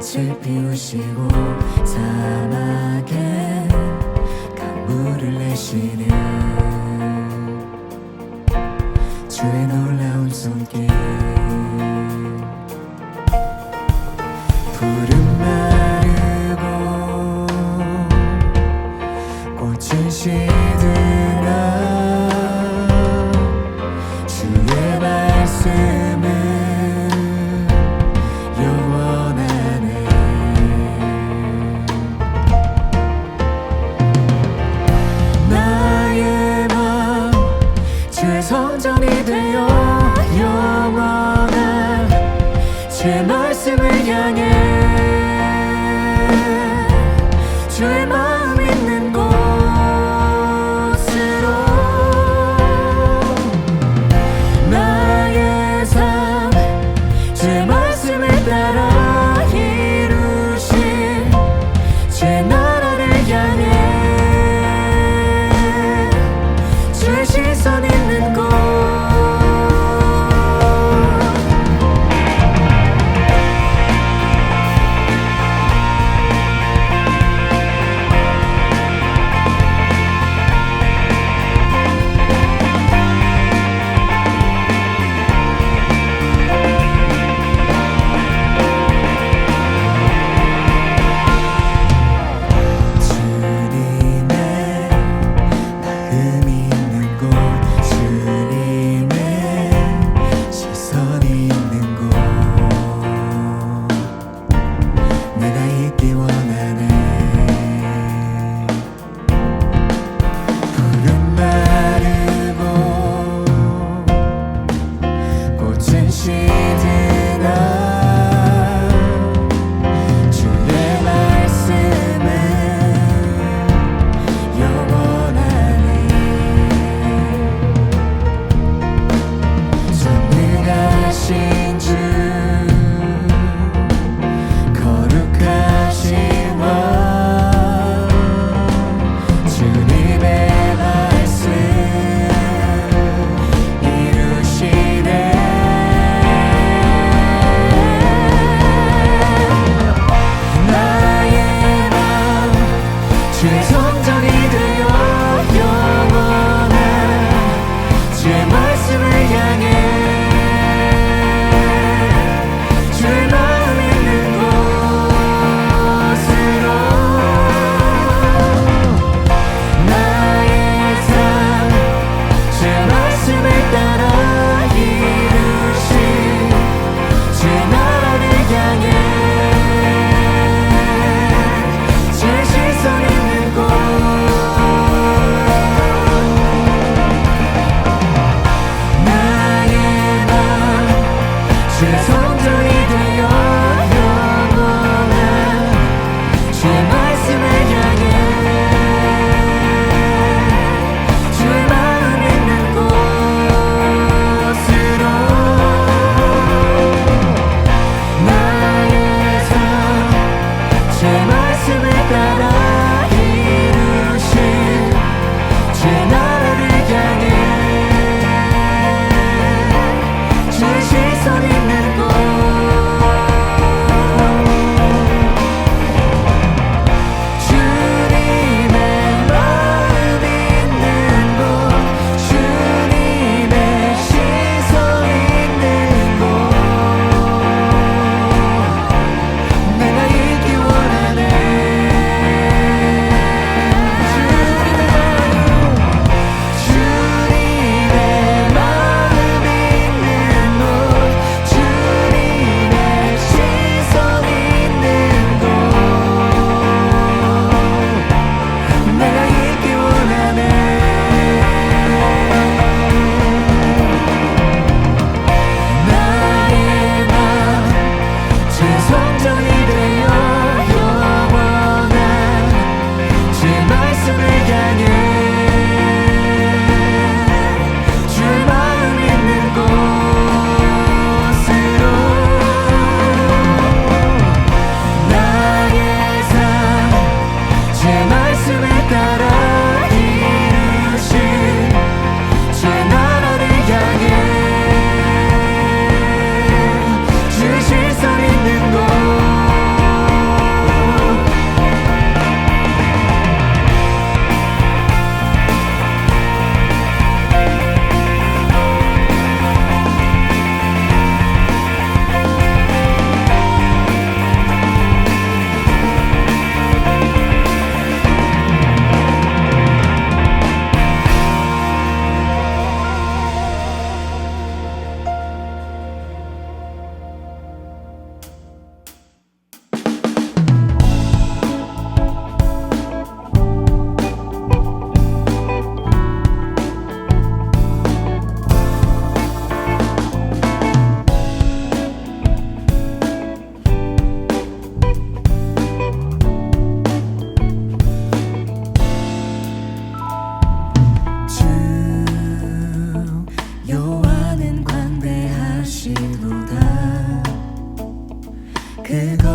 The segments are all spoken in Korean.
빛을 피우시고 사막에 강물을 내시는 주의 놀라운 손길. 푸른 마르고 꽃은 시드나 주의 말씀은 영원하네. 나의 맘 주의 성전이 되어 영원한 주의 말씀을 향해 주의 마음 있는 곳으로 나의 삶 주의 말씀을 따라 이루신 주의 나라를 향해 주의 시선 있는 곳. 주의 성전이 되어 영원한 주의 말씀을 향해 주의 마음 있는 곳으로 나의 삶 주의 말씀을 따라 이루신 주의 나라를 향해 주의 시선이 주의 성전이 되어 영원한 주의 말씀을 향해 주의 마음 있는 곳으로 나의 삶 주의 말씀을 따라 이루신 주의 나라를 향해 주의 시선 있는 곳. 주님의 마음 있는 곳, 주님의 시선 있는 곳 내가 있기 원하네. 주님의 마음 있는 곳, 주님의 시선 있는 곳 내가 있기 원하네. 나의 맘 주의 성전이 되어 영원한 주의 말씀을 향해 주의 마음 있는 곳으로 나의 삶 주의 말씀을 따라 이루신 주의 나라를 향해 주의 시선 있는 곳.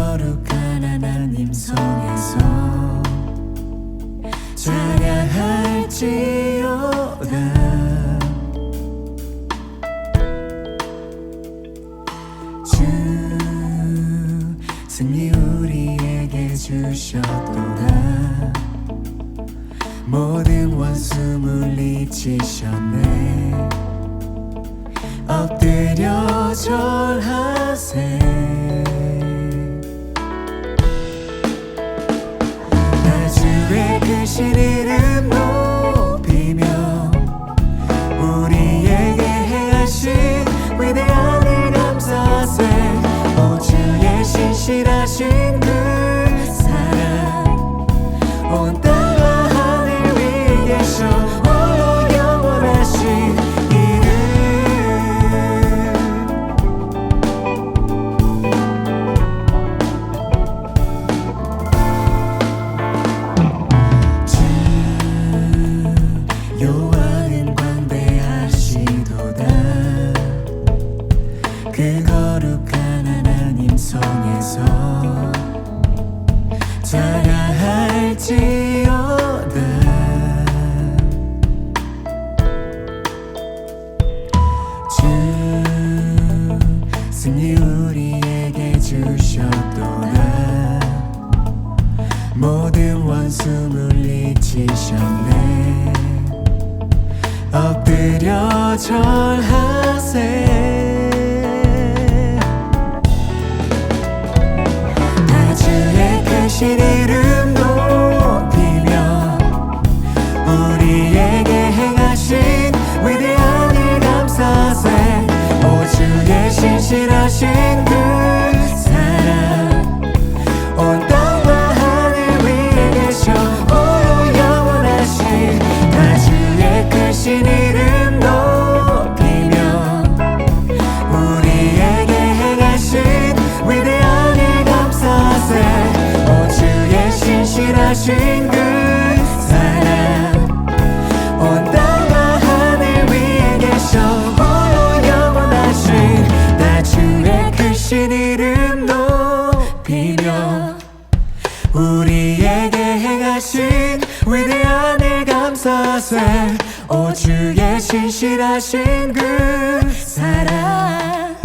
거룩한 하나님 성에서 찬양할지어다. 주 승리 우리에게 주셨도다. 모든 원수 물리치셨네. 엎드려 절하세. 나 주의 크신 이름 높이며 우리에게 행하신 위대한 일 감사세. 오 주의 신실하신 그 사랑 온 땅과 하늘 위에 계셔. 홀로 영원하신 여호와는 광대하시도다. 그 거룩한 하나님 성에서 찬양할지어다. 주 승리 우리에게 주셨도다. 모든 원수 물리치셨네. 엎드려 절하세. 다 주의 크신 이름 높이며 우리에게 행하신 위대한 일 감사세. 오 주의 신실하신 그 사랑 온 땅과 하늘 위에 계셔. 홀로 영원하신 다 주의 크신 이름 높이며 우리에게 행하신 위대한 일 감사세. 오 주의 신실하신 그 사랑 온 땅과 하늘 위에 계셔. 홀로 영원하신 다 주의 크신 이름 높이며 우리에게 행하신 위대한 일 감사세. 오 주의 신실하신 그 사랑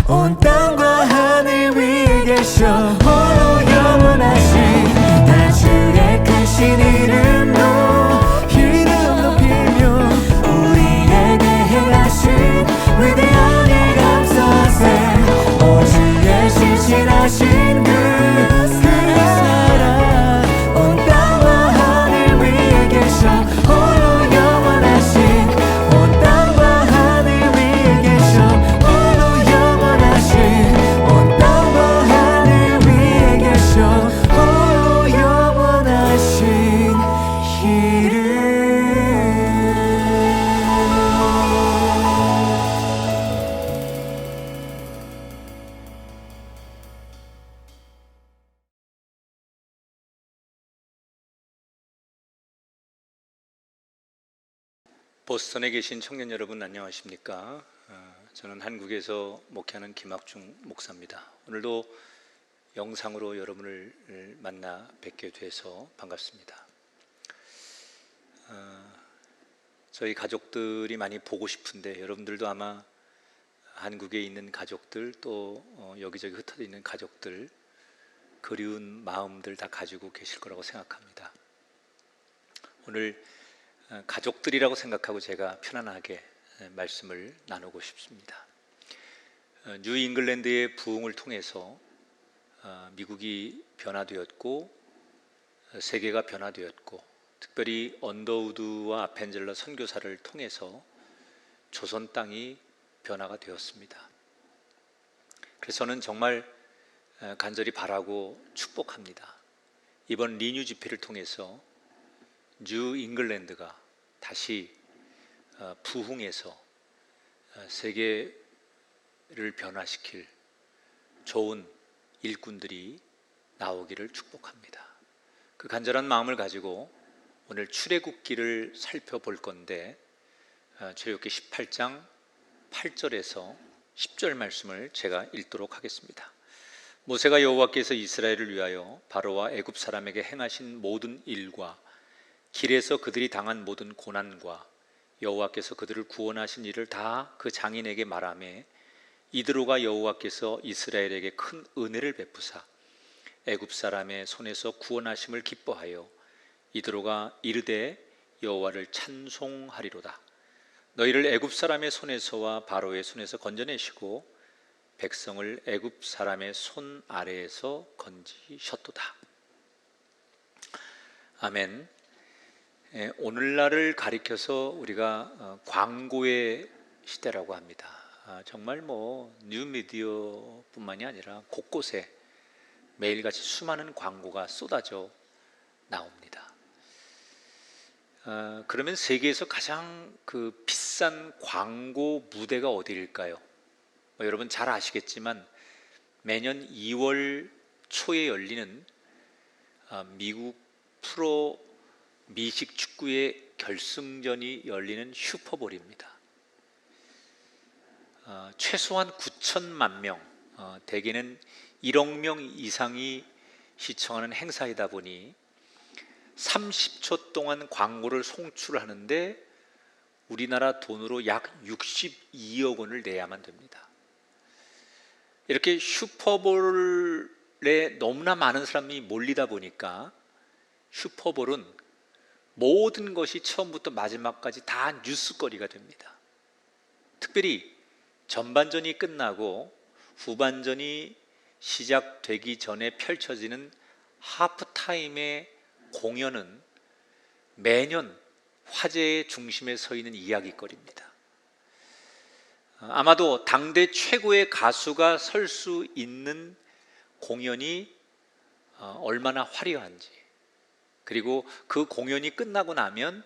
온 땅과 하늘 위에 계셔. 홀로 영원하신 다 주의 크신 이름 높이며 우리에게 행하신 위대한 일 감사세. 오 주의 신실하신 그 사랑 온 땅과 하늘 위에 계셔. 홀로 영원하신 온 땅과 하늘 위에 계셔. 홀로 영원하신 온 땅과 하늘 위에 계셔. 홀로 영원하신 이름. 보스턴에 계신 청년 여러분 안녕하십니까? 저는 한국에서 목회하는 김학중 목사입니다. 오늘도 영상으로 여러분을 만나 뵙게 돼서 반갑습니다. 저희 가족들이 많이 보고 싶은데 여러분들도 아마 한국에 있는 가족들 또 여기저기 흩어져 있는 가족들 그리운 마음들 다 가지고 계실 거라고 생각합니다. 오늘 가족들이라고 생각하고 제가 편안하게 말씀을 나누고 싶습니다. 뉴 잉글랜드의 부흥을 통해서 미국이 변화되었고 세계가 변화되었고 특별히 언더우드와 아펜젤러 선교사를 통해서 조선 땅이 변화가 되었습니다. 그래서 저는 정말 간절히 바라고 축복합니다. 이번 리뉴 집회를 통해서 뉴 잉글랜드가 다시 부흥해서 세계를 변화시킬 좋은 일꾼들이 나오기를 축복합니다. 그 간절한 마음을 가지고 오늘 출애굽기를 살펴볼 건데 출애굽기 18장 8절에서 10절 말씀을 제가 읽도록 하겠습니다. 모세가 여호와께서 이스라엘을 위하여 바로와 애굽 사람에게 행하신 모든 일과 길에서 그들이 당한 모든 고난과 여호와께서 그들을 구원하신 일을 다 그 장인에게 말하매 이드로가 여호와께서 이스라엘에게 큰 은혜를 베푸사 애굽 사람의 손에서 구원하심을 기뻐하여 이드로가 이르되 여호와를 찬송하리로다. 너희를 애굽 사람의 손에서와 바로의 손에서 건져내시고 백성을 애굽 사람의 손 아래에서 건지셨도다. 아멘. 오늘날을 가리켜서 우리가 광고의 시대라고 합니다. 정말 뉴미디어뿐만이 아니라 곳곳에 매일같이 수많은 광고가 쏟아져 나옵니다. 그러면 세계에서 가장 비싼 광고 무대가 어디일까요? 여러분 잘 아시겠지만 매년 2월 초에 열리는 미국 프로 미식 축구의 결승전이 열리는 슈퍼볼입니다. 최소한 9천만 명, 대개는 1억 명 이상이 시청하는 행사이다 보니 30초 동안 광고를 송출하는데 우리나라 돈으로 약 62억 원을 내야만 됩니다. 이렇게 슈퍼볼에 너무나 많은 사람이 몰리다 보니까 슈퍼볼은 모든 것이 처음부터 마지막까지 다 뉴스거리가 됩니다. 특별히 전반전이 끝나고 후반전이 시작되기 전에 펼쳐지는 하프타임의 공연은 매년 화제의 중심에 서 있는 이야기거리입니다. 아마도 당대 최고의 가수가 설 수 있는 공연이 얼마나 화려한지, 그리고 그 공연이 끝나고 나면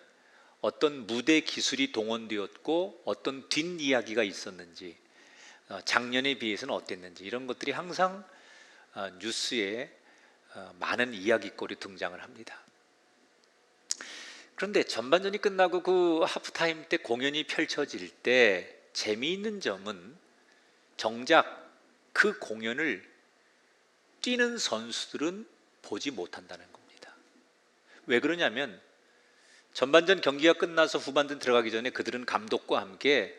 어떤 무대 기술이 동원되었고 어떤 뒷이야기가 있었는지, 작년에 비해서는 어땠는지, 이런 것들이 항상 뉴스에 많은 이야기거리 등장을 합니다. 그런데 전반전이 끝나고 그 하프타임 때 공연이 펼쳐질 때 재미있는 점은 정작 그 공연을 뛰는 선수들은 보지 못한다는 겁니다. 왜 그러냐면 전반전 경기가 끝나서 후반전 들어가기 전에 그들은 감독과 함께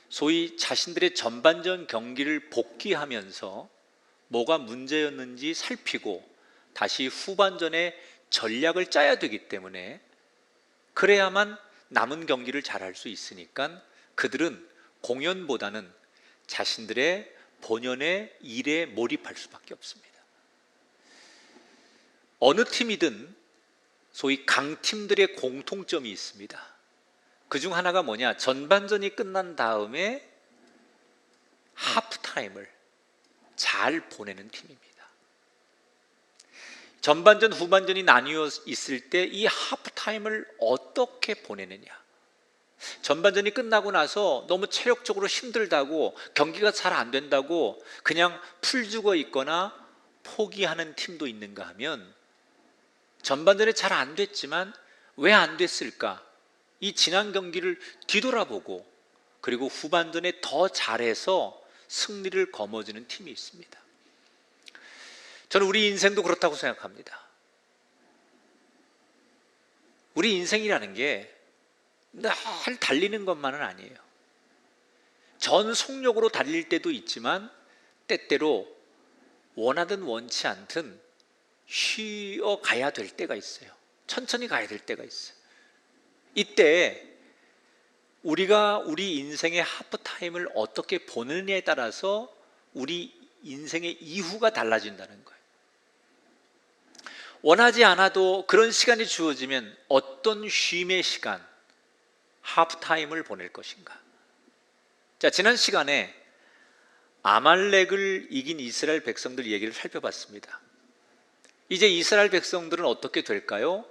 소위 자신들의 전반전 경기를 복귀하면서 뭐가 문제였는지 살피고 다시 후반전에 전략을 짜야 되기 때문에, 그래야만 남은 경기를 잘할 수 있으니까 그들은 공연보다는 자신들의 본연의 일에 몰입할 수밖에 없습니다. 어느 팀이든 소위 강팀들의 공통점이 있습니다. 그중 하나가 뭐냐? 전반전이 끝난 다음에 하프타임을 잘 보내는 팀입니다. 전반전, 후반전이 나뉘어 있을 때 이 하프타임을 어떻게 보내느냐? 전반전이 끝나고 나서 너무 체력적으로 힘들다고, 경기가 잘 안 된다고 그냥 풀 죽어 있거나 포기하는 팀도 있는가 하면, 전반전에 잘 안 됐지만 왜 안 됐을까? 이 지난 경기를 뒤돌아보고 그리고 후반전에 더 잘해서 승리를 거머쥐는 팀이 있습니다. 저는 우리 인생도 그렇다고 생각합니다. 우리 인생이라는 게 늘 달리는 것만은 아니에요. 전 속력으로 달릴 때도 있지만 때때로 원하든 원치 않든 쉬어 가야 될 때가 있어요. 천천히 가야 될 때가 있어요. 이때 우리가 우리 인생의 하프타임을 어떻게 보느냐에 따라서 우리 인생의 이후가 달라진다는 거예요. 원하지 않아도 그런 시간이 주어지면 어떤 쉼의 시간, 하프타임을 보낼 것인가? 자, 지난 시간에 아말렉을 이긴 이스라엘 백성들 얘기를 살펴봤습니다. 이제 이스라엘 백성들은 어떻게 될까요?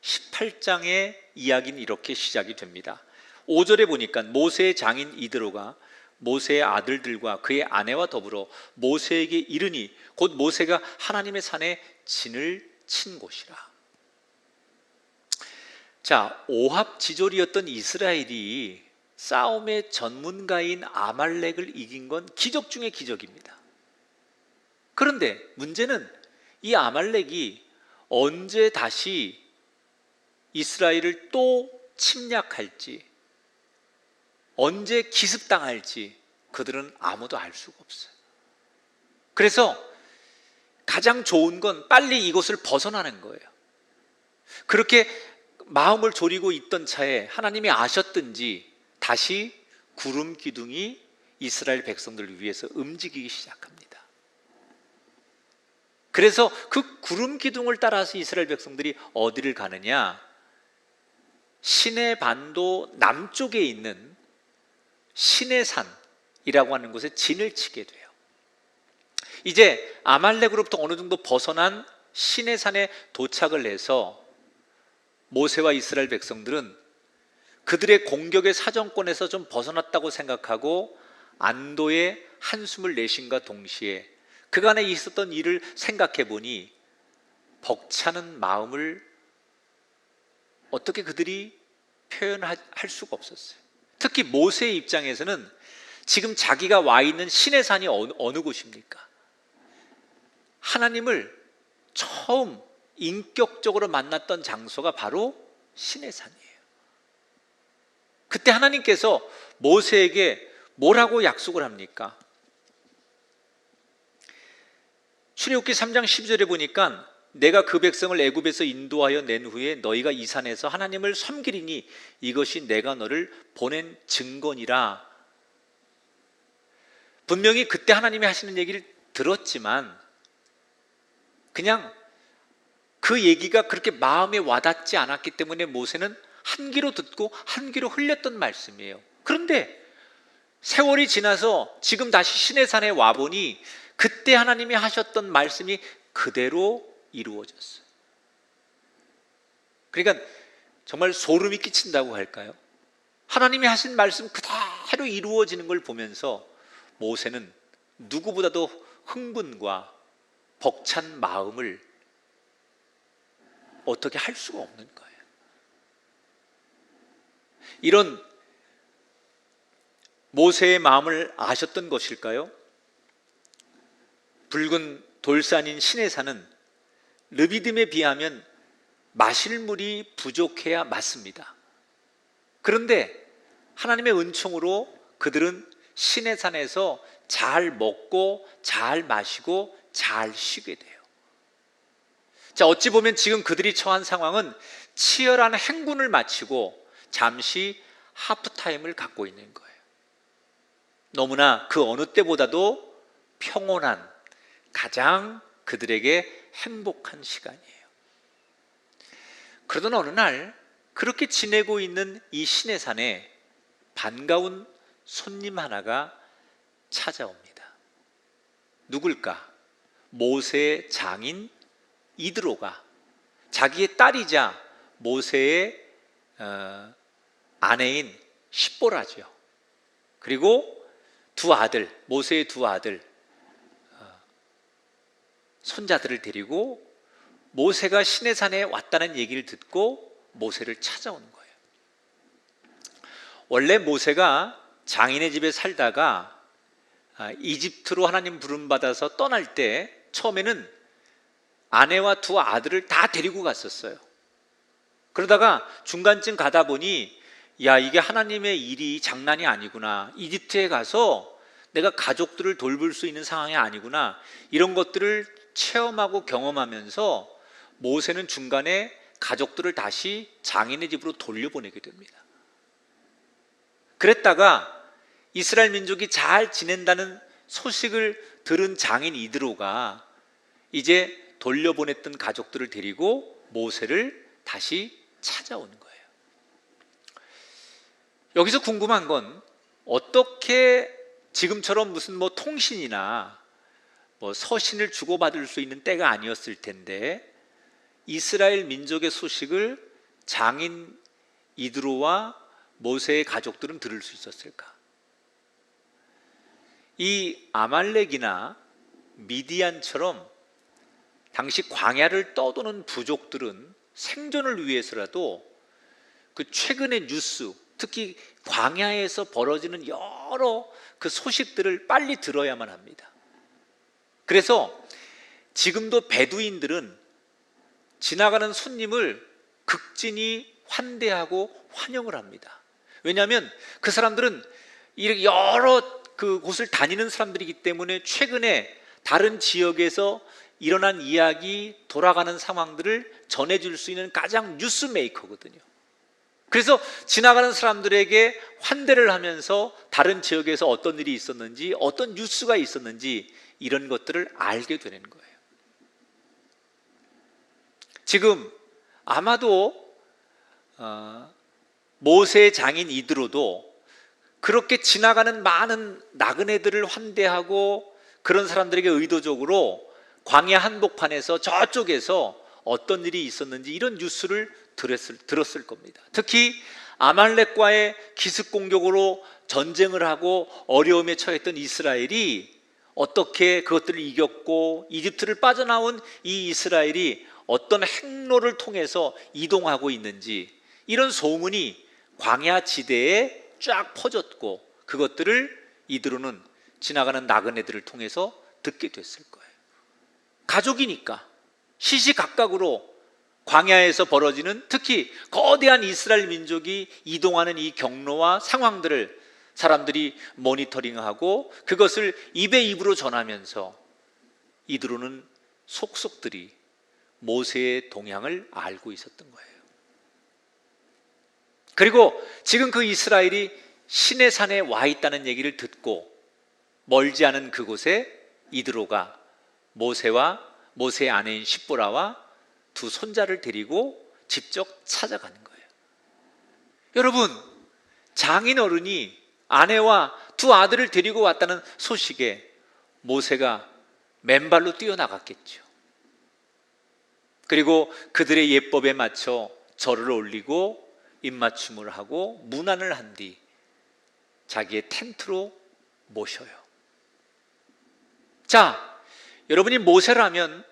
18장의 이야기는 이렇게 시작이 됩니다. 5절에 보니까 모세의 장인 이드로가 모세의 아들들과 그의 아내와 더불어 모세에게 이르니 곧 모세가 하나님의 산에 진을 친 곳이라. 자, 오합지졸이었던 이스라엘이 싸움의 전문가인 아말렉을 이긴 건 기적 중의 기적입니다. 그런데 문제는 이 아말렉이 언제 다시 이스라엘을 또 침략할지, 언제 기습당할지 그들은 아무도 알 수가 없어요. 그래서 가장 좋은 건 빨리 이곳을 벗어나는 거예요. 그렇게 마음을 졸이고 있던 차에 하나님이 아셨든지 다시 구름 기둥이 이스라엘 백성들을 위해서 움직이기 시작합니다. 그래서 그 구름 기둥을 따라서 이스라엘 백성들이 어디를 가느냐? 시내 반도 남쪽에 있는 시내산이라고 하는 곳에 진을 치게 돼요. 이제 아말렉으로부터 어느 정도 벗어난 시내산에 도착을 해서 모세와 이스라엘 백성들은 그들의 공격의 사정권에서 좀 벗어났다고 생각하고 안도의 한숨을 내심과 동시에 그간에 있었던 일을 생각해 보니 벅차는 마음을 어떻게 그들이 표현할 수가 없었어요. 특히 모세의 입장에서는 지금 자기가 와 있는 시내산이 어느 곳입니까? 하나님을 처음 인격적으로 만났던 장소가 바로 시내산이에요. 그때 하나님께서 모세에게 뭐라고 약속을 합니까? 출애굽기 3장 12절에 보니까 내가 그 백성을 애굽에서 인도하여 낸 후에 너희가 이 산에서 하나님을 섬기리니 이것이 내가 너를 보낸 증거니라. 분명히 그때 하나님이 하시는 얘기를 들었지만 그냥 그 얘기가 그렇게 마음에 와닿지 않았기 때문에 모세는 한 귀로 듣고 한 귀로 흘렸던 말씀이에요. 그런데 세월이 지나서 지금 다시 시내산에 와보니 그때 하나님이 하셨던 말씀이 그대로 이루어졌어요. 그러니까 정말 소름이 끼친다고 할까요? 하나님이 하신 말씀 그대로 이루어지는 걸 보면서 모세는 누구보다도 흥분과 벅찬 마음을 어떻게 할 수가 없는 거예요. 이런 모세의 마음을 아셨던 것일까요? 붉은 돌산인 시내산은 르비딤에 비하면 마실 물이 부족해야 맞습니다. 그런데 하나님의 은총으로 그들은 시내산에서 잘 먹고 잘 마시고 잘 쉬게 돼요. 자, 어찌 보면 지금 그들이 처한 상황은 치열한 행군을 마치고 잠시 하프타임을 갖고 있는 거예요. 너무나 그 어느 때보다도 평온한, 가장 그들에게 행복한 시간이에요. 그러던 어느 날 그렇게 지내고 있는 이 시내산에 반가운 손님 하나가 찾아옵니다. 누굴까? 모세의 장인 이드로가 자기의 딸이자 모세의 아내인 십보라죠. 그리고 두 아들, 모세의 두 아들, 손자들을 데리고 모세가 시내산에 왔다는 얘기를 듣고 모세를 찾아오는 거예요. 원래 모세가 장인의 집에 살다가 이집트로 하나님 부름받아서 떠날 때 처음에는 아내와 두 아들을 다 데리고 갔었어요. 그러다가 중간쯤 가다 보니 야, 이게 하나님의 일이 장난이 아니구나. 이집트에 가서 내가 가족들을 돌볼 수 있는 상황이 아니구나. 이런 것들을 체험하고 경험하면서 모세는 중간에 가족들을 다시 장인의 집으로 돌려보내게 됩니다. 그랬다가 이스라엘 민족이 잘 지낸다는 소식을 들은 장인 이드로가 이제 돌려보냈던 가족들을 데리고 모세를 다시 찾아오는 거예요. 여기서 궁금한 건 어떻게 지금처럼 무슨 통신이나 서신을 주고받을 수 있는 때가 아니었을 텐데 이스라엘 민족의 소식을 장인 이드로와 모세의 가족들은 들을 수 있었을까? 이 아말렉이나 미디안처럼 당시 광야를 떠도는 부족들은 생존을 위해서라도 그 최근의 뉴스, 특히 광야에서 벌어지는 여러 그 소식들을 빨리 들어야만 합니다. 그래서 지금도 베두인들은 지나가는 손님을 극진히 환대하고 환영을 합니다. 왜냐하면 그 사람들은 이렇게 여러 그 곳을 다니는 사람들이기 때문에 최근에 다른 지역에서 일어난 이야기, 돌아가는 상황들을 전해줄 수 있는 가장 뉴스 메이커거든요. 그래서 지나가는 사람들에게 환대를 하면서 다른 지역에서 어떤 일이 있었는지, 어떤 뉴스가 있었는지 이런 것들을 알게 되는 거예요. 지금 아마도 모세의 장인 이드로도 그렇게 지나가는 많은 나그네들을 환대하고 그런 사람들에게 의도적으로 광야 한복판에서 저쪽에서 어떤 일이 있었는지 이런 뉴스를 들었을 겁니다. 특히 아말렉과의 기습 공격으로 전쟁을 하고 어려움에 처했던 이스라엘이 어떻게 그것들을 이겼고 이집트를 빠져나온 이 이스라엘이 어떤 행로를 통해서 이동하고 있는지 이런 소문이 광야 지대에 쫙 퍼졌고 그것들을 이드로는 지나가는 나그네들을 통해서 듣게 됐을 거예요. 가족이니까 시시각각으로 광야에서 벌어지는 특히 거대한 이스라엘 민족이 이동하는 이 경로와 상황들을 사람들이 모니터링하고 그것을 입에 입으로 전하면서 이드로는 속속들이 모세의 동향을 알고 있었던 거예요. 그리고 지금 그 이스라엘이 시내산에 와 있다는 얘기를 듣고 멀지 않은 그곳에 이드로가 모세의 아내인 십보라와 두 손자를 데리고 직접 찾아가는 거예요. 여러분, 장인 어른이 아내와 두 아들을 데리고 왔다는 소식에 모세가 맨발로 뛰어나갔겠죠. 그리고 그들의 예법에 맞춰 절을 올리고 입맞춤을 하고 문안을 한 뒤 자기의 텐트로 모셔요. 자, 여러분이 모세라면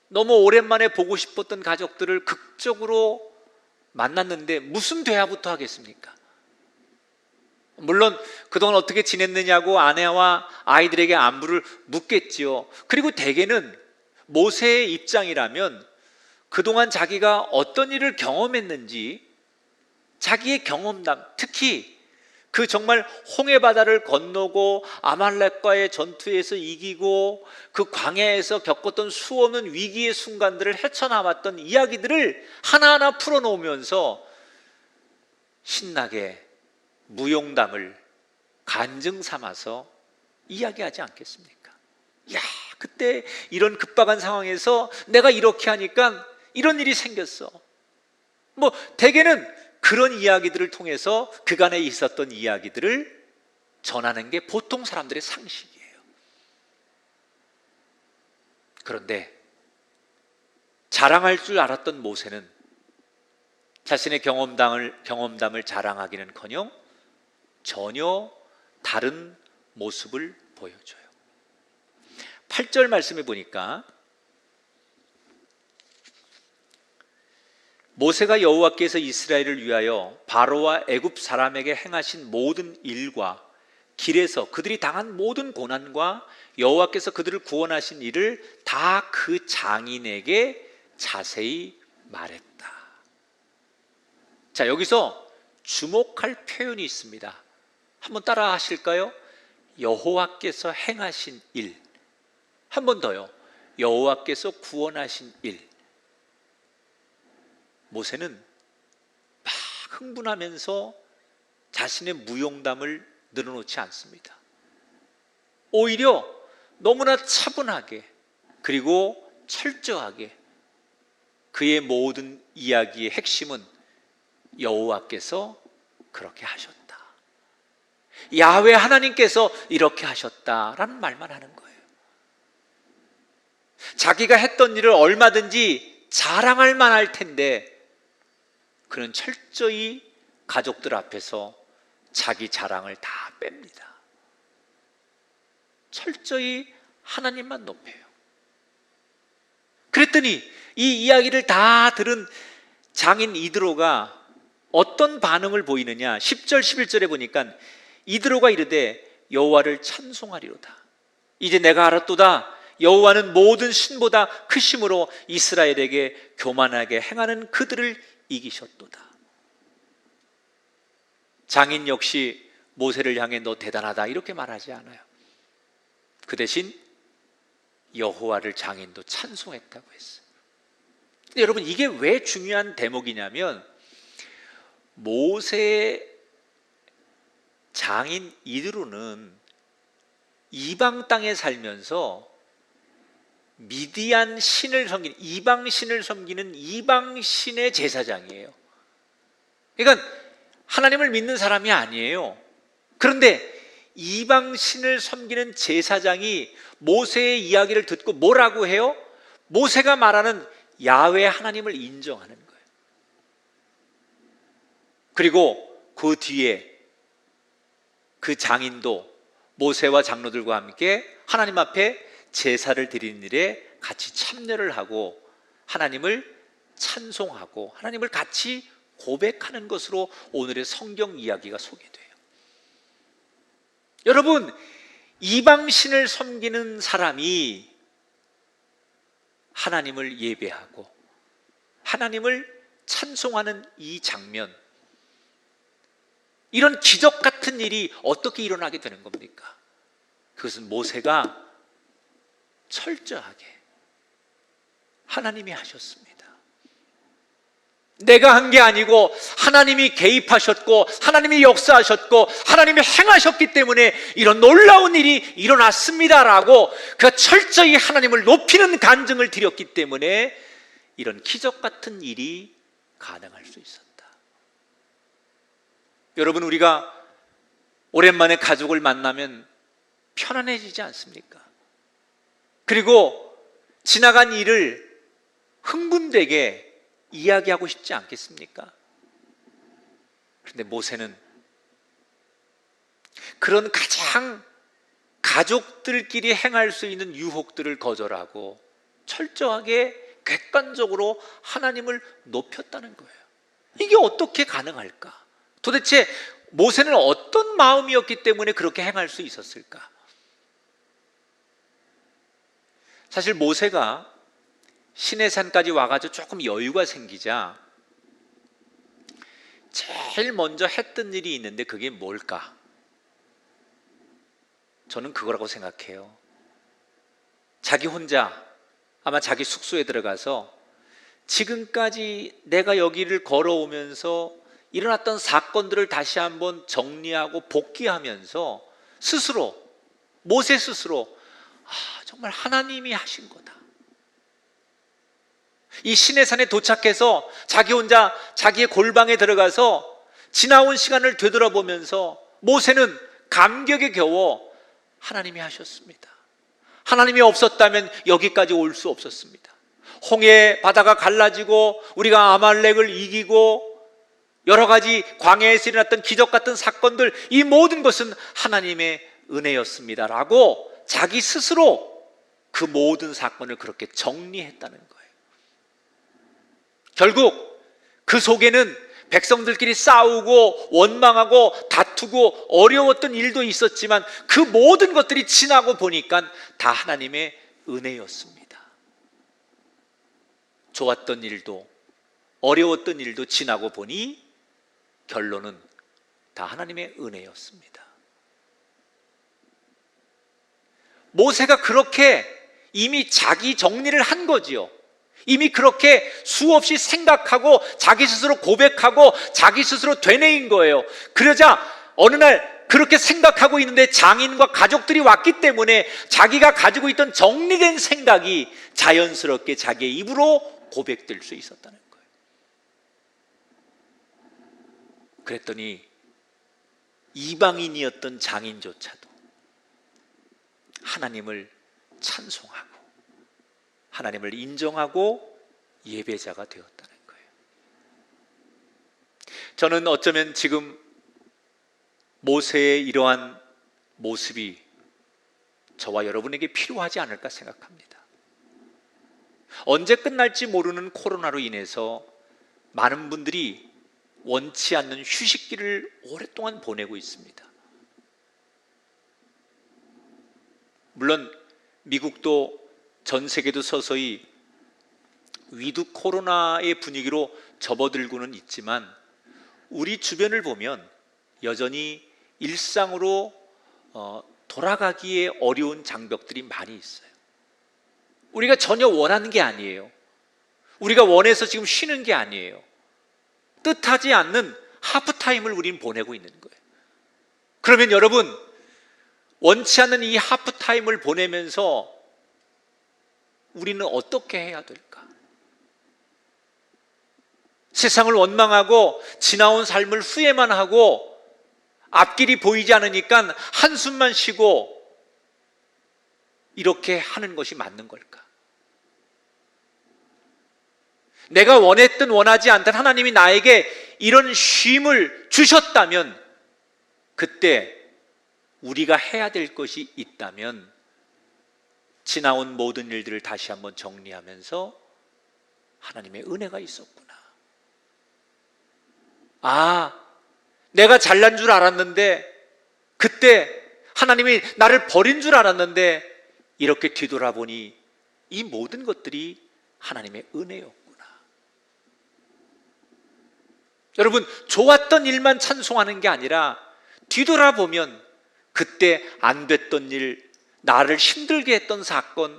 너무 오랜만에 보고 싶었던 가족들을 극적으로 만났는데 무슨 대화부터 하겠습니까? 물론 그동안 어떻게 지냈느냐고 아내와 아이들에게 안부를 묻겠지요. 그리고 대개는 모세의 입장이라면 그동안 자기가 어떤 일을 경험했는지 자기의 경험담, 특히 그 정말 홍해바다를 건너고 아말렉과의 전투에서 이기고 그 광야에서 겪었던 수없는 위기의 순간들을 헤쳐나왔던 이야기들을 하나하나 풀어놓으면서 신나게 무용담을 간증 삼아서 이야기하지 않겠습니까? 야, 그때 이런 급박한 상황에서 내가 이렇게 하니까 이런 일이 생겼어. 뭐 대개는 그런 이야기들을 통해서 그간에 있었던 이야기들을 전하는 게 보통 사람들의 상식이에요. 그런데 자랑할 줄 알았던 모세는 자신의 경험담을 자랑하기는커녕 전혀 다른 모습을 보여줘요. 8절 말씀에 보니까 모세가 여호와께서 이스라엘을 위하여 바로와 애굽 사람에게 행하신 모든 일과 길에서 그들이 당한 모든 고난과 여호와께서 그들을 구원하신 일을 다 그 장인에게 자세히 말했다. 자, 여기서 주목할 표현이 있습니다. 한번 따라 하실까요? 여호와께서 행하신 일. 한 번 더요. 여호와께서 구원하신 일. 모세는 막 흥분하면서 자신의 무용담을 늘어놓지 않습니다. 오히려 너무나 차분하게 그리고 철저하게 그의 모든 이야기의 핵심은 여호와께서 그렇게 하셨다, 야훼 하나님께서 이렇게 하셨다라는 말만 하는 거예요. 자기가 했던 일을 얼마든지 자랑할 만할 텐데 그는 철저히 가족들 앞에서 자기 자랑을 다 뺍니다. 철저히 하나님만 높여요. 그랬더니 이 이야기를 다 들은 장인 이드로가 어떤 반응을 보이느냐, 10절 11절에 보니까 이드로가 이르되 여호와를 찬송하리로다. 이제 내가 알았도다. 여호와는 모든 신보다 크심으로 이스라엘에게 교만하게 행하는 그들을 이기셨도다. 장인 역시 모세를 향해 너 대단하다 이렇게 말하지 않아요. 그 대신 여호와를 장인도 찬송했다고 했어요. 근데 여러분, 이게 왜 중요한 대목이냐면, 모세의 장인 이드로는 이방 땅에 살면서 미디안 신을 섬기는, 이방 신을 섬기는 이방 신의 제사장이에요. 그러니까 하나님을 믿는 사람이 아니에요. 그런데 이방 신을 섬기는 제사장이 모세의 이야기를 듣고 뭐라고 해요? 모세가 말하는 야훼 하나님을 인정하는 거예요. 그리고 그 뒤에 그 장인도 모세와 장로들과 함께 하나님 앞에 제사를 드리는 일에 같이 참여를 하고 하나님을 찬송하고 하나님을 같이 고백하는 것으로 오늘의 성경 이야기가 소개돼요. 여러분, 이방신을 섬기는 사람이 하나님을 예배하고 하나님을 찬송하는 이 장면, 이런 기적 같은 일이 어떻게 일어나게 되는 겁니까? 그것은 모세가 철저하게 하나님이 하셨습니다. 내가 한 게 아니고 하나님이 개입하셨고 하나님이 역사하셨고 하나님이 행하셨기 때문에 이런 놀라운 일이 일어났습니다라고 그가 철저히 하나님을 높이는 간증을 드렸기 때문에 이런 기적 같은 일이 가능할 수 있었다. 여러분, 우리가 오랜만에 가족을 만나면 편안해지지 않습니까? 그리고 지나간 일을 흥분되게 이야기하고 싶지 않겠습니까? 그런데 모세는 그런 가장 가족들끼리 행할 수 있는 유혹들을 거절하고 철저하게 객관적으로 하나님을 높였다는 거예요. 이게 어떻게 가능할까? 도대체 모세는 어떤 마음이었기 때문에 그렇게 행할 수 있었을까? 사실 모세가 시내산까지 와가지고 조금 여유가 생기자 제일 먼저 했던 일이 있는데 그게 뭘까? 저는 그거라고 생각해요. 자기 혼자 아마 자기 숙소에 들어가서 지금까지 내가 여기를 걸어오면서 일어났던 사건들을 다시 한번 정리하고 복귀하면서 스스로, 모세 스스로 정말 하나님이 하신 거다. 이 시내산에 도착해서 자기 혼자 자기의 골방에 들어가서 지나온 시간을 되돌아보면서 모세는 감격에 겨워 하나님이 하셨습니다. 하나님이 없었다면 여기까지 올 수 없었습니다. 홍해 바다가 갈라지고 우리가 아말렉을 이기고 여러 가지 광야에서 일어났던 기적 같은 사건들, 이 모든 것은 하나님의 은혜였습니다라고 자기 스스로 그 모든 사건을 그렇게 정리했다는 거예요. 결국 그 속에는 백성들끼리 싸우고 원망하고 다투고 어려웠던 일도 있었지만 그 모든 것들이 지나고 보니까 다 하나님의 은혜였습니다. 좋았던 일도 어려웠던 일도 지나고 보니 결론은 다 하나님의 은혜였습니다. 모세가 그렇게 이미 자기 정리를 한 거지요. 이미 그렇게 수없이 생각하고 자기 스스로 고백하고 자기 스스로 되뇌인 거예요. 그러자 어느 날 그렇게 생각하고 있는데 장인과 가족들이 왔기 때문에 자기가 가지고 있던 정리된 생각이 자연스럽게 자기의 입으로 고백될 수 있었다는 거예요. 그랬더니 이방인이었던 장인조차도 하나님을 찬송하고 하나님을 인정하고 예배자가 되었다는 거예요. 저는 어쩌면 지금 모세의 이러한 모습이 저와 여러분에게 필요하지 않을까 생각합니다. 언제 끝날지 모르는 코로나로 인해서 많은 분들이 원치 않는 휴식기를 오랫동안 보내고 있습니다. 물론 미국도 전 세계도 서서히 위드 코로나의 분위기로 접어들고는 있지만 우리 주변을 보면 여전히 일상으로 돌아가기에 어려운 장벽들이 많이 있어요. 우리가 전혀 원하는 게 아니에요. 우리가 원해서 지금 쉬는 게 아니에요. 뜻하지 않는 하프타임을 우리는 보내고 있는 거예요. 그러면 여러분, 원치 않는 이 하프타임을 보내면서 우리는 어떻게 해야 될까? 세상을 원망하고 지나온 삶을 후회만 하고 앞길이 보이지 않으니까 한숨만 쉬고 이렇게 하는 것이 맞는 걸까? 내가 원했든 원하지 않든 하나님이 나에게 이런 쉼을 주셨다면 그때 우리가 해야 될 것이 있다면 지나온 모든 일들을 다시 한번 정리하면서 하나님의 은혜가 있었구나. 내가 잘난 줄 알았는데 그때 하나님이 나를 버린 줄 알았는데 이렇게 뒤돌아보니 이 모든 것들이 하나님의 은혜였구나. 여러분, 좋았던 일만 찬송하는 게 아니라 뒤돌아보면 그때 안 됐던 일, 나를 힘들게 했던 사건,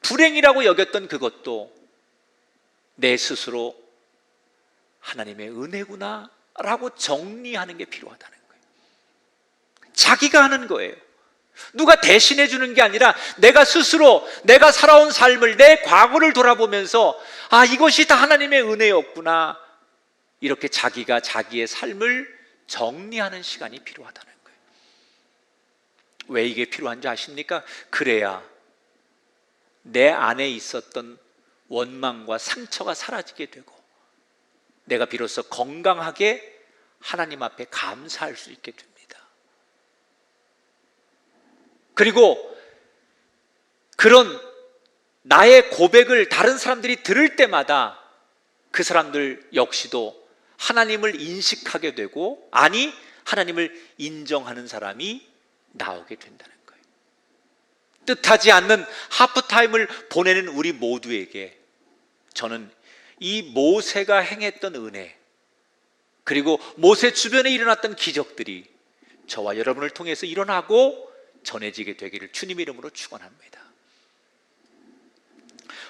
불행이라고 여겼던 그것도 내 스스로 하나님의 은혜구나 라고 정리하는 게 필요하다는 거예요. 자기가 하는 거예요. 누가 대신해 주는 게 아니라 내가 스스로 내가 살아온 삶을, 내 과거를 돌아보면서 이것이 다 하나님의 은혜였구나, 이렇게 자기가 자기의 삶을 정리하는 시간이 필요하다는 거예요. 왜 이게 필요한지 아십니까? 그래야 내 안에 있었던 원망과 상처가 사라지게 되고 내가 비로소 건강하게 하나님 앞에 감사할 수 있게 됩니다. 그리고 그런 나의 고백을 다른 사람들이 들을 때마다 그 사람들 역시도 하나님을 인식하게 되고, 아니 하나님을 인정하는 사람이 나오게 된다는 거예요. 뜻하지 않는 하프타임을 보내는 우리 모두에게 저는 이 모세가 행했던 은혜, 그리고 모세 주변에 일어났던 기적들이 저와 여러분을 통해서 일어나고 전해지게 되기를 주님의 이름으로 축원합니다.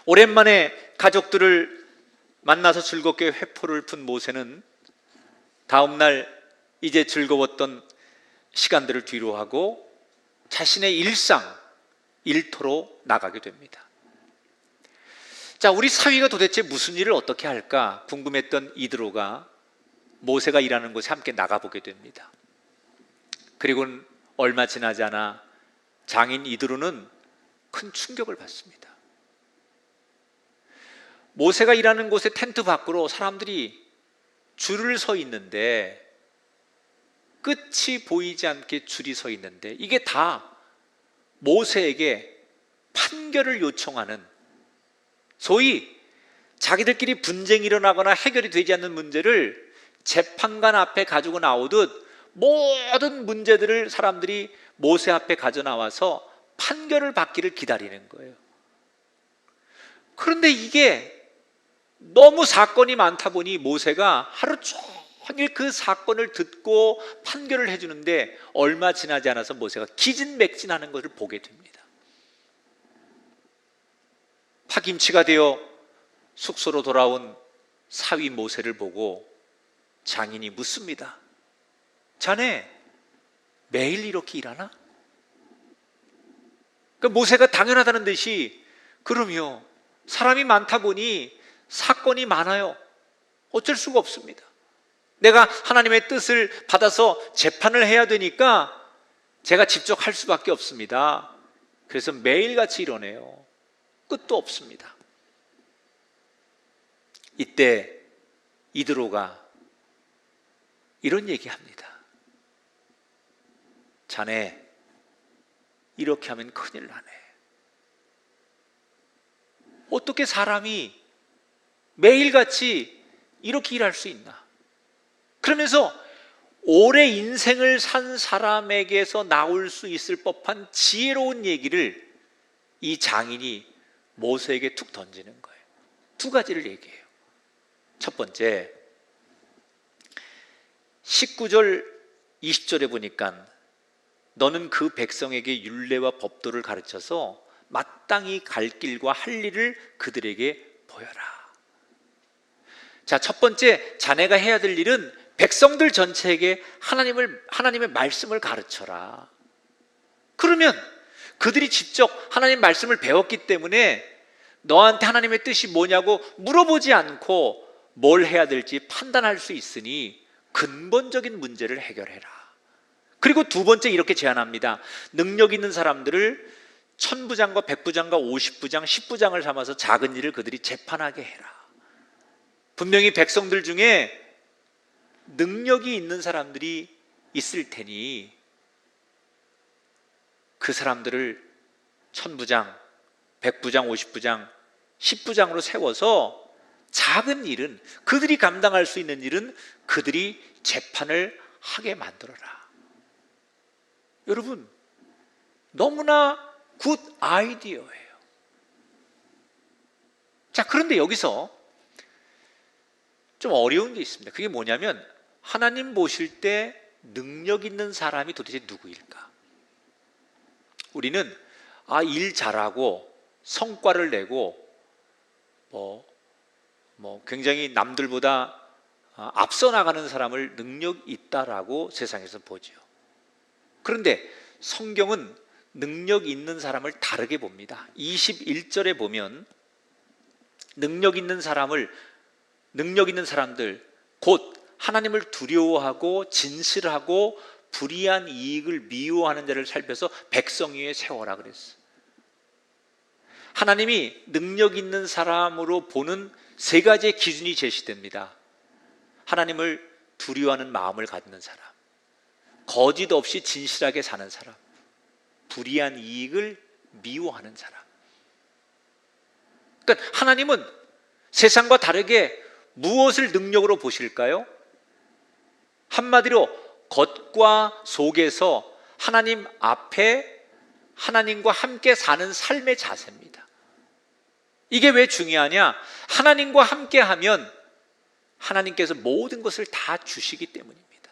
오랜만에 가족들을 만나서 즐겁게 회포를 푼 모세는 다음날 이제 즐거웠던 시간들을 뒤로하고 자신의 일터로 나가게 됩니다. 자, 우리 사위가 도대체 무슨 일을 어떻게 할까 궁금했던 이드로가 모세가 일하는 곳에 함께 나가보게 됩니다. 그리고는 얼마 지나지 않아 장인 이드로는 큰 충격을 받습니다. 모세가 일하는 곳의 텐트 밖으로 사람들이 줄을 서 있는데, 끝이 보이지 않게 줄이 서 있는데, 이게 다 모세에게 판결을 요청하는, 소위 자기들끼리 분쟁이 일어나거나 해결이 되지 않는 문제를 재판관 앞에 가지고 나오듯 모든 문제들을 사람들이 모세 앞에 가져 나와서 판결을 받기를 기다리는 거예요. 그런데 이게 너무 사건이 많다 보니 모세가 하루 종일 그 사건을 듣고 판결을 해주는데 얼마 지나지 않아서 모세가 기진맥진하는 것을 보게 됩니다. 파김치가 되어 숙소로 돌아온 사위 모세를 보고 장인이 묻습니다. 자네 매일 이렇게 일하나? 그 모세가 당연하다는 듯이, 그럼요, 사람이 많다 보니 사건이 많아요. 어쩔 수가 없습니다. 내가 하나님의 뜻을 받아서 재판을 해야 되니까 제가 직접 할 수밖에 없습니다. 그래서 매일같이 이러네요. 끝도 없습니다. 이때 이드로가 이런 얘기합니다. 자네 이렇게 하면 큰일 나네. 어떻게 사람이 매일같이 이렇게 일할 수 있나? 그러면서 오래 인생을 산 사람에게서 나올 수 있을 법한 지혜로운 얘기를 이 장인이 모세에게 툭 던지는 거예요. 두 가지를 얘기해요. 첫 번째, 19절 20절에 보니까 너는 그 백성에게 율례와 법도를 가르쳐서 마땅히 갈 길과 할 일을 그들에게 보여라. 자, 첫 번째, 자네가 해야 될 일은 백성들 전체에게 하나님의 말씀을 가르쳐라. 그러면 그들이 직접 하나님 말씀을 배웠기 때문에 너한테 하나님의 뜻이 뭐냐고 물어보지 않고 뭘 해야 될지 판단할 수 있으니 근본적인 문제를 해결해라. 그리고 두 번째 이렇게 제안합니다. 능력 있는 사람들을 천부장과 백부장과 50부장, 10부장을 삼아서 작은 일을 그들이 재판하게 해라. 분명히 백성들 중에 능력이 있는 사람들이 있을 테니 그 사람들을 천부장, 백부장, 50부장, 10부장으로 세워서 작은 일은, 그들이 감당할 수 있는 일은 그들이 재판을 하게 만들어라. 여러분, 너무나 굿 아이디어예요. 자, 그런데 여기서 좀 어려운 게 있습니다. 그게 뭐냐면, 하나님 보실 때 능력 있는 사람이 도대체 누구일까? 우리는 일 잘하고 성과를 내고 굉장히 남들보다 앞서 나가는 사람을 능력 있다라고 세상에서 보죠. 그런데 성경은 능력 있는 사람을 다르게 봅니다. 21절에 보면 능력 있는 사람들, 곧 하나님을 두려워하고 진실하고 불의한 이익을 미워하는 자를 살펴서 백성 위에 세워라 그랬어요. 하나님이 능력 있는 사람으로 보는 세 가지의 기준이 제시됩니다. 하나님을 두려워하는 마음을 갖는 사람, 거짓 없이 진실하게 사는 사람, 불의한 이익을 미워하는 사람. 그러니까 하나님은 세상과 다르게 무엇을 능력으로 보실까요? 한마디로 겉과 속에서 하나님 앞에 하나님과 함께 사는 삶의 자세입니다. 이게 왜 중요하냐? 하나님과 함께 하면 하나님께서 모든 것을 다 주시기 때문입니다.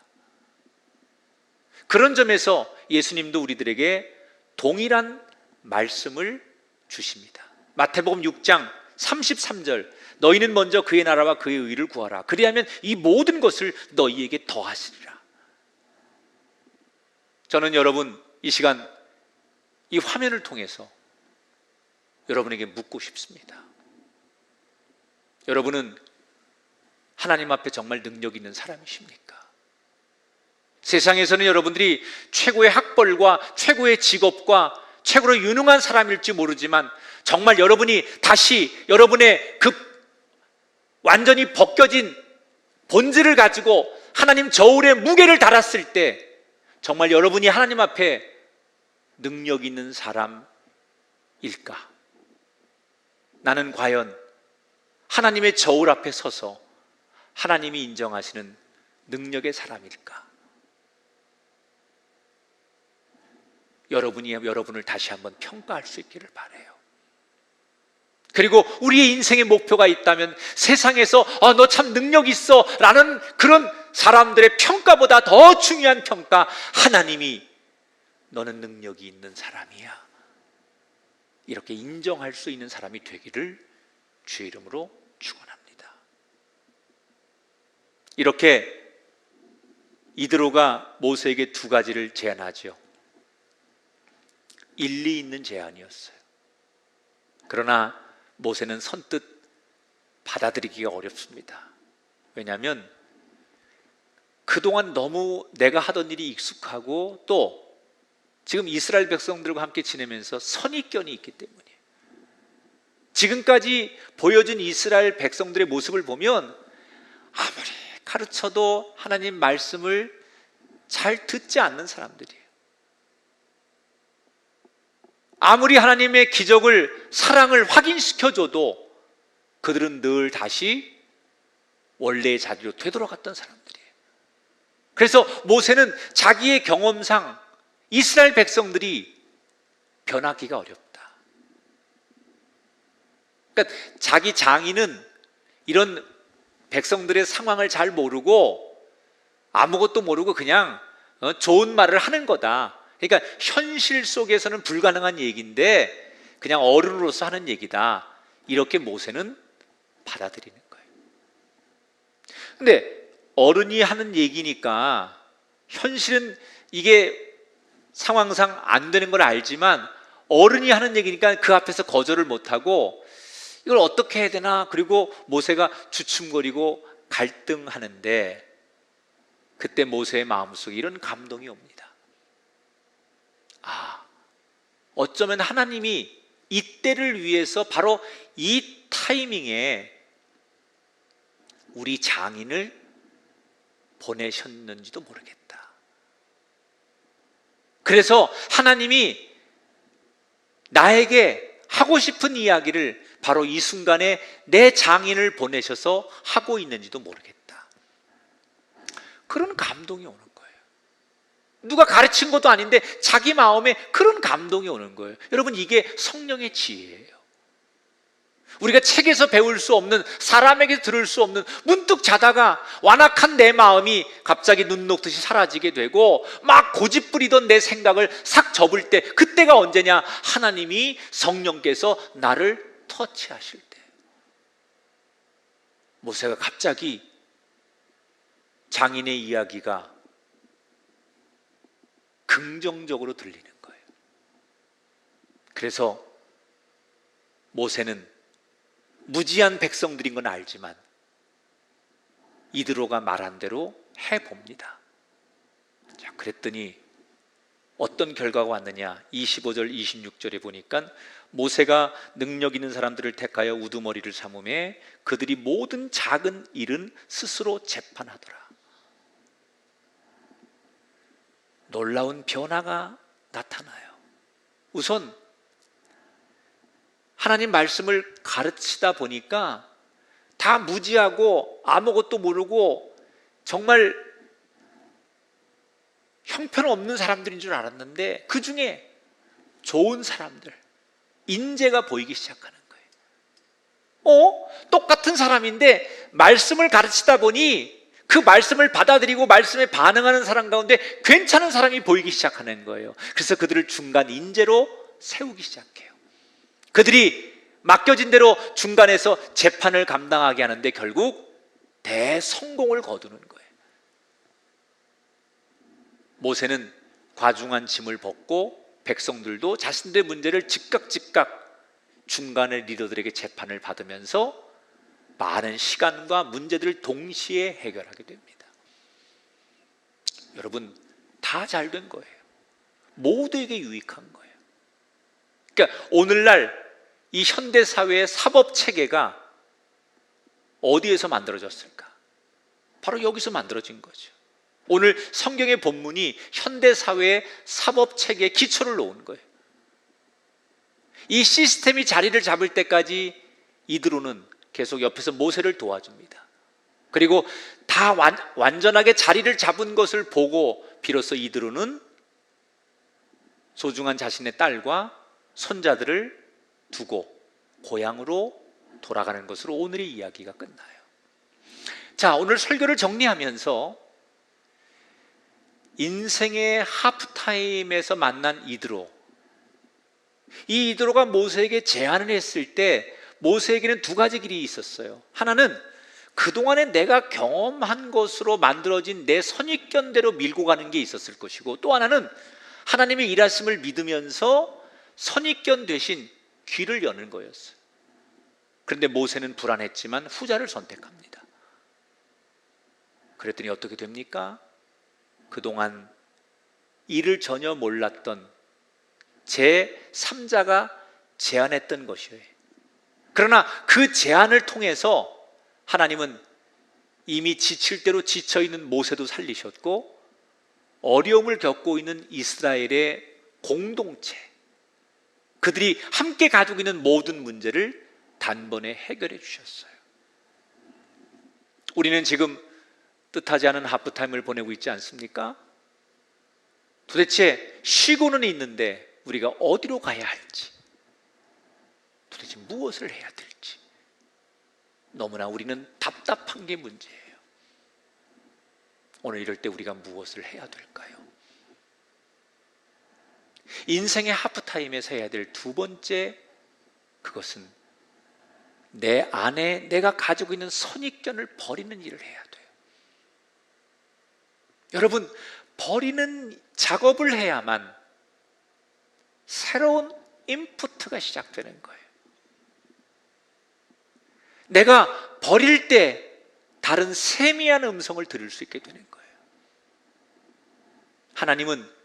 그런 점에서 예수님도 우리들에게 동일한 말씀을 주십니다. 마태복음 6장 33절, 너희는 먼저 그의 나라와 그의 의를 구하라. 그리하면 이 모든 것을 너희에게 더하시리라. 저는 여러분, 이 시간 이 화면을 통해서 여러분에게 묻고 싶습니다. 여러분은 하나님 앞에 정말 능력 있는 사람이십니까? 세상에서는 여러분들이 최고의 학벌과 최고의 직업과 최고로 유능한 사람일지 모르지만 정말 여러분이 다시 여러분의 완전히 벗겨진 본질을 가지고 하나님 저울에 무게를 달았을 때 정말 여러분이 하나님 앞에 능력 있는 사람일까? 나는 과연 하나님의 저울 앞에 서서 하나님이 인정하시는 능력의 사람일까? 여러분이 여러분을 다시 한번 평가할 수 있기를 바라요. 그리고 우리의 인생의 목표가 있다면 세상에서 너 참 능력 있어 라는 그런 사람들의 평가보다 더 중요한 평가, 하나님이 너는 능력이 있는 사람이야, 이렇게 인정할 수 있는 사람이 되기를 주의 이름으로 축원합니다. 이렇게 이드로가 모세에게 두 가지를 제안하죠. 일리 있는 제안이었어요. 그러나 모세는 선뜻 받아들이기가 어렵습니다. 왜냐하면 그동안 너무 내가 하던 일이 익숙하고 또 지금 이스라엘 백성들과 함께 지내면서 선입견이 있기 때문이에요. 지금까지 보여준 이스라엘 백성들의 모습을 보면 아무리 가르쳐도 하나님 말씀을 잘 듣지 않는 사람들이에요. 아무리 하나님의 기적을, 사랑을 확인시켜줘도 그들은 늘 다시 원래의 자리로 되돌아갔던 사람들이에요. 그래서 모세는 자기의 경험상 이스라엘 백성들이 변하기가 어렵다, 그러니까 자기 장인은 이런 백성들의 상황을 잘 모르고 아무것도 모르고 그냥 좋은 말을 하는 거다. 그러니까 현실 속에서는 불가능한 얘기인데 그냥 어른으로서 하는 얘기다. 이렇게 모세는 받아들이는 거예요. 근데 어른이 하는 얘기니까 현실은 이게 상황상 안 되는 걸 알지만 어른이 하는 얘기니까 그 앞에서 거절을 못하고 이걸 어떻게 해야 되나. 그리고 모세가 주춤거리고 갈등하는데 그때 모세의 마음속에 이런 감동이 옵니다. 어쩌면 하나님이 이때를 위해서 바로 이 타이밍에 우리 장인을 보내셨는지도 모르겠다. 그래서 하나님이 나에게 하고 싶은 이야기를 바로 이 순간에 내 장인을 보내셔서 하고 있는지도 모르겠다. 그런 감동이 오는 거예요. 누가 가르친 것도 아닌데 자기 마음에 그런 감동이 오는 거예요. 여러분, 이게 성령의 지혜예요. 우리가 책에서 배울 수 없는, 사람에게 들을 수 없는, 문득 자다가 완악한 내 마음이 갑자기 눈 녹듯이 사라지게 되고 막 고집부리던 내 생각을 싹 접을 때, 그때가 언제냐? 하나님이 성령께서 나를 터치하실 때. 모세가 갑자기 장인의 이야기가 긍정적으로 들리는 거예요. 그래서 모세는 무지한 백성들인 건 알지만 이드로가 말한 대로 해봅니다. 자, 그랬더니 어떤 결과가 왔느냐? 25절 26절에 보니까 모세가 능력 있는 사람들을 택하여 우두머리를 삼음에 그들이 모든 작은 일은 스스로 재판하더라. 놀라운 변화가 나타나요. 우선 하나님 말씀을 가르치다 보니까 다 무지하고 아무것도 모르고 정말 형편없는 사람들인 줄 알았는데 그 중에 좋은 사람들, 인재가 보이기 시작하는 거예요. 똑같은 사람인데 말씀을 가르치다 보니 그 말씀을 받아들이고 말씀에 반응하는 사람 가운데 괜찮은 사람이 보이기 시작하는 거예요. 그래서 그들을 중간 인재로 세우기 시작해요. 그들이 맡겨진 대로 중간에서 재판을 감당하게 하는데 결국 대성공을 거두는 거예요. 모세는 과중한 짐을 벗고 백성들도 자신들의 문제를 즉각 중간의 리더들에게 재판을 받으면서 많은 시간과 문제들을 동시에 해결하게 됩니다. 여러분, 다 잘 된 거예요. 모두에게 유익한 거예요. 그러니까 오늘날 이 현대사회의 사법체계가 어디에서 만들어졌을까? 바로 여기서 만들어진 거죠. 오늘 성경의 본문이 현대사회의 사법체계의 기초를 놓은 거예요. 이 시스템이 자리를 잡을 때까지 이드로는 계속 옆에서 모세를 도와줍니다. 그리고 다 완전하게 자리를 잡은 것을 보고 비로소 이드로는 소중한 자신의 딸과 손자들을 두고 고향으로 돌아가는 것으로 오늘의 이야기가 끝나요. 자, 오늘 설교를 정리하면서 인생의 하프타임에서 만난 이드로, 이 이드로가 모세에게 제안을 했을 때 모세에게는 두 가지 길이 있었어요. 하나는 그동안에 내가 경험한 것으로 만들어진 내 선입견대로 밀고 가는 게 있었을 것이고, 또 하나는 하나님의 일하심을 믿으면서 선입견 대신 귀를 여는 거였어요. 그런데 모세는 불안했지만 후자를 선택합니다. 그랬더니 어떻게 됩니까? 그동안 이를 전혀 몰랐던 제3자가 제안했던 것이에요. 그러나 그 제안을 통해서 하나님은 이미 지칠 대로 지쳐있는 모세도 살리셨고, 어려움을 겪고 있는 이스라엘의 공동체, 그들이 함께 가지고 있는 모든 문제를 단번에 해결해 주셨어요. 우리는 지금 뜻하지 않은 하프타임을 보내고 있지 않습니까? 도대체 쉬고는 있는데 우리가 어디로 가야 할지, 도대체 무엇을 해야 될지 너무나 우리는 답답한 게 문제예요. 오늘 이럴 때 우리가 무엇을 해야 될까요? 인생의 하프타임에서 해야 될 두 번째, 그것은 내 안에 내가 가지고 있는 선입견을 버리는 일을 해야 돼요. 여러분, 버리는 작업을 해야만 새로운 인풋가 시작되는 거예요. 내가 버릴 때 다른 세미한 음성을 들을 수 있게 되는 거예요. 하나님은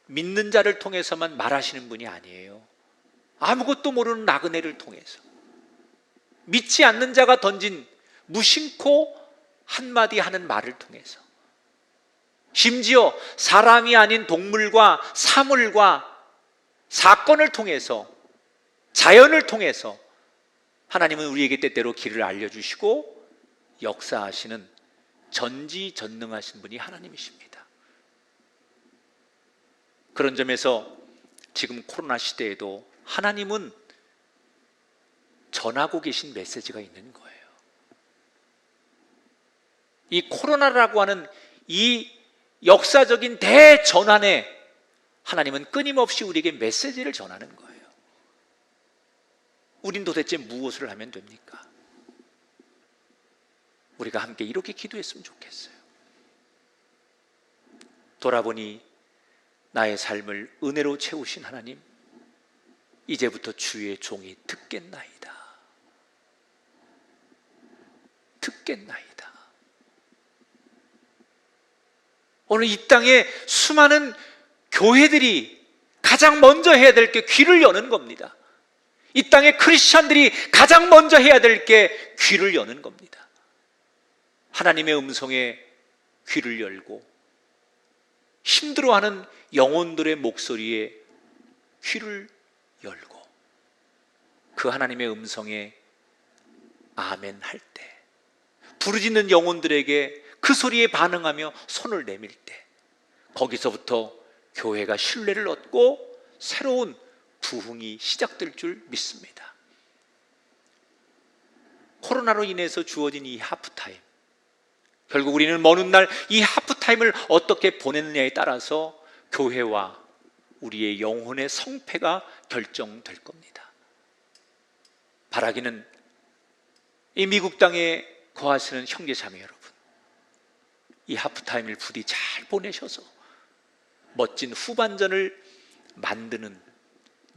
믿는 자를 통해서만 말하시는 분이 아니에요. 아무것도 모르는 나그네를 통해서, 믿지 않는 자가 던진 무심코 한마디 하는 말을 통해서, 심지어 사람이 아닌 동물과 사물과 사건을 통해서, 자연을 통해서 하나님은 우리에게 때때로 길을 알려주시고 역사하시는 전지전능하신 분이 하나님이십니다. 그런 점에서 지금 코로나 시대에도 하나님은 전하고 계신 메시지가 있는 거예요. 이 코로나라고 하는 이 역사적인 대전환에 하나님은 끊임없이 우리에게 메시지를 전하는 거예요. 우린 도대체 무엇을 하면 됩니까? 우리가 함께 이렇게 기도했으면 좋겠어요. 돌아보니 나의 삶을 은혜로 채우신 하나님, 이제부터 주의 종이 듣겠나이다. 듣겠나이다. 오늘 이 땅에 수많은 교회들이 가장 먼저 해야 될 게 귀를 여는 겁니다. 이 땅의 크리스찬들이 가장 먼저 해야 될 게 귀를 여는 겁니다. 하나님의 음성에 귀를 열고 힘들어하는 영혼들의 목소리에 귀를 열고 그 하나님의 음성에 아멘 할 때, 부르짖는 영혼들에게 그 소리에 반응하며 손을 내밀 때, 거기서부터 교회가 신뢰를 얻고 새로운 부흥이 시작될 줄 믿습니다. 코로나로 인해서 주어진 이 하프타임, 결국 우리는 먼 훗날 이 하프타임을 어떻게 보냈느냐에 따라서 교회와 우리의 영혼의 성패가 결정될 겁니다. 바라기는 이 미국 땅에 거하시는 형제자매 여러분, 이 하프타임을 부디 잘 보내셔서 멋진 후반전을 만드는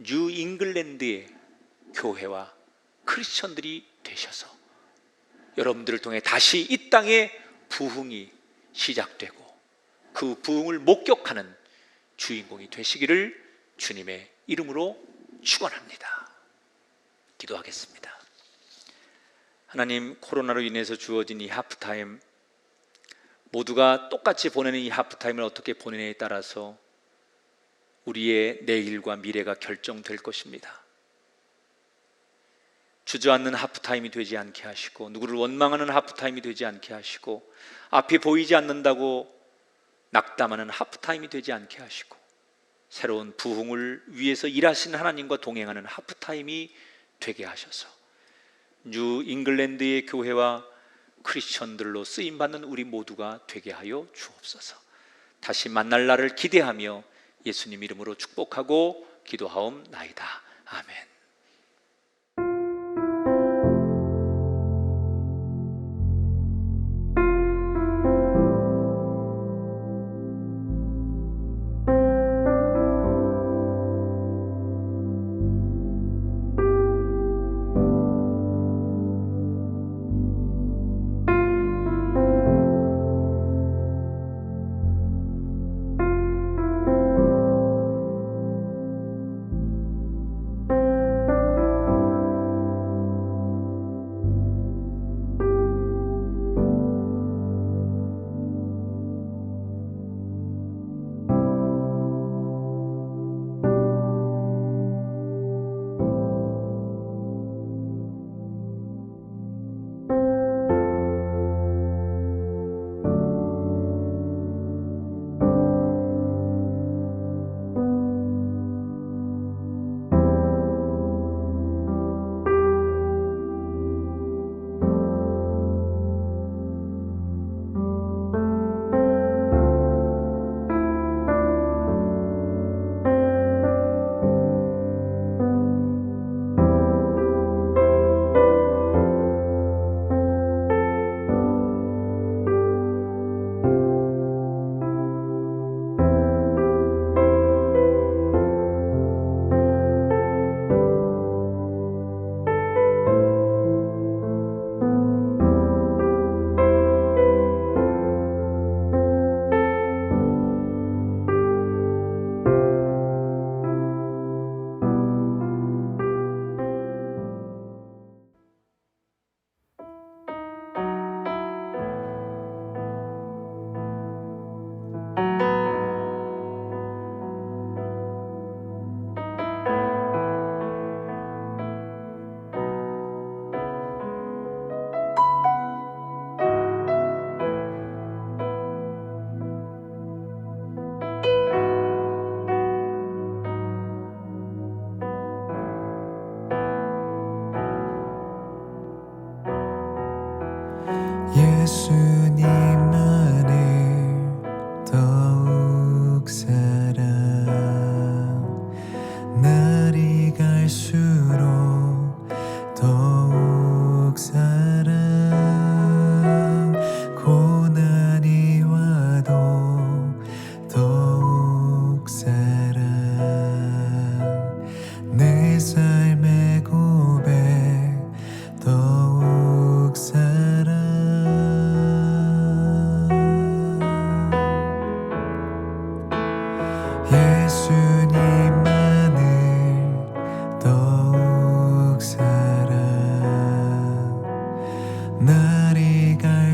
뉴 잉글랜드의 교회와 크리스천들이 되셔서 여러분들을 통해 다시 이 땅에 부흥이 시작되고 그 부흥을 목격하는 주인공이 되시기를 주님의 이름으로 축원합니다. 기도하겠습니다. 하나님, 코로나로 인해서 주어진 이 하프타임, 모두가 똑같이 보내는 이 하프타임을 어떻게 보내냐에 따라서 우리의 내일과 미래가 결정될 것입니다. 주저앉는 하프타임이 되지 않게 하시고, 누구를 원망하는 하프타임이 되지 않게 하시고, 앞이 보이지 않는다고 낙담하는 하프타임이 되지 않게 하시고, 새로운 부흥을 위해서 일하시는 하나님과 동행하는 하프타임이 되게 하셔서 뉴 잉글랜드의 교회와 크리스천들로 쓰임받는 우리 모두가 되게 하여 주옵소서. 다시 만날 날을 기대하며 예수님 이름으로 축복하고 기도하옵나이다. 아멘.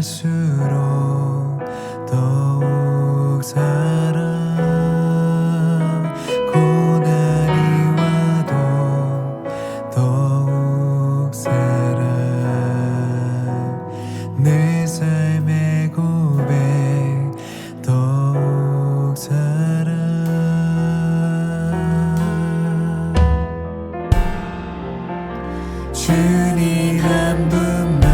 갈수록 더욱 사랑 고난이 와도 더욱 사랑 내 삶의 고백 더욱 사랑 주님 한 분만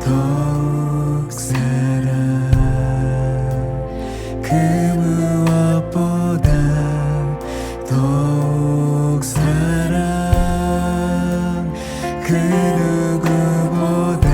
더욱 사랑 그 무엇보다 더욱 사랑 그 누구보다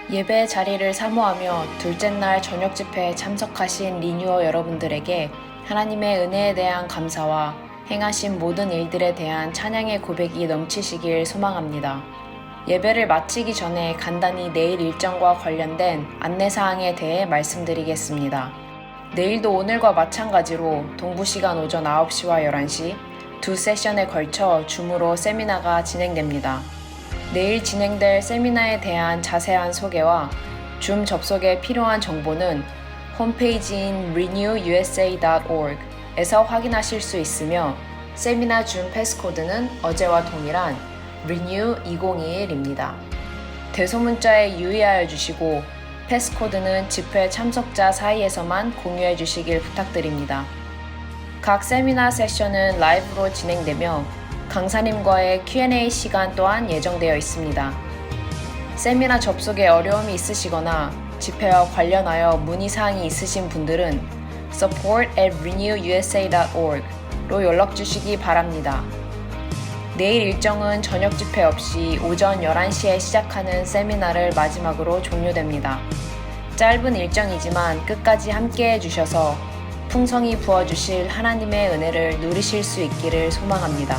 예배 자리를 사모하며 둘째 날 저녁 집회에 참석하신 리뉴어 여러분들에게 하나님의 은혜에 대한 감사와 행하신 모든 일들에 대한 찬양의 고백이 넘치시길 소망합니다. 예배를 마치기 전에 간단히 내일 일정과 관련된 안내사항에 대해 말씀드리겠습니다. 내일도 오늘과 마찬가지로 동부시간 오전 9시와 11시 두 세션에 걸쳐 줌으로 세미나가 진행됩니다. 내일 진행될 세미나에 대한 자세한 소개와 줌 접속에 필요한 정보는 홈페이지인 renewusa.org 에서 확인하실 수 있으며 세미나 줌 패스코드는 어제와 동일한 renew2021입니다. 대소문자에 유의하여 주시고 패스코드는 집회 참석자 사이에서만 공유해 주시길 부탁드립니다. 각 세미나 세션은 라이브로 진행되며 강사님과의 Q&A 시간 또한 예정되어 있습니다. 세미나 접속에 어려움이 있으시거나 집회와 관련하여 문의사항이 있으신 분들은 support@renewusa.org로 연락 주시기 바랍니다. 내일 일정은 저녁 집회 없이 오전 11시에 시작하는 세미나를 마지막으로 종료됩니다. 짧은 일정이지만 끝까지 함께해 주셔서 풍성히 부어주실 하나님의 은혜를 누리실 수 있기를 소망합니다.